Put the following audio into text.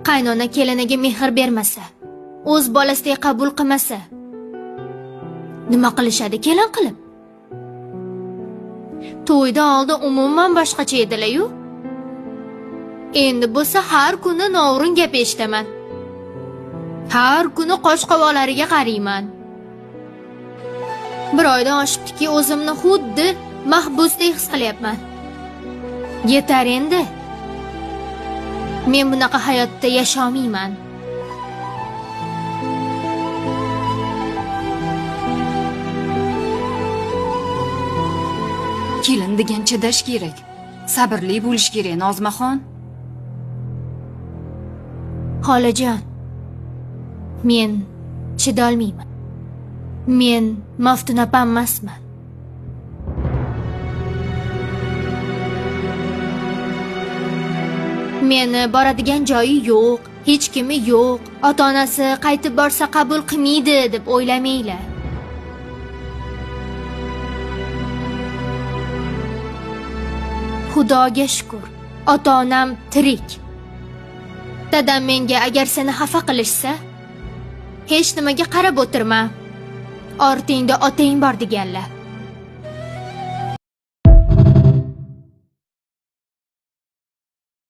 qaynona keliniga mehr bermasa, o'z bolasidek qabul qilmasa, nima qilishadi kelin qilib? To'yda oldin umuman boshqacha edilar-yu. Endi bo'lsa har kuni novrin gap eshitaman. Har kuni qosh-qovoqlariga qarayman. Bir oydan oshibdiki, o'zimni xuddi mahbusdek his qilyapman. Yetar endi. Men bunaqa hayotda yashamayman. Kelin degan chidash kerak. Sabrli bo'lish kerak, Nozmaxon. Xolajon, men chidolmayman. Men Maftun opam emasman. Meni boradigan joyi yo'q, hech kimi yo'q. Ota-onasi qaytib borsa qabul qilmaydi deb o'ylamanglar. Xudoga shukr, ota-onam tirik. Dadam menga agar seni xafa qilishsa, hech nimaga qarab o'tirma. Ortingda otang bor deganlar.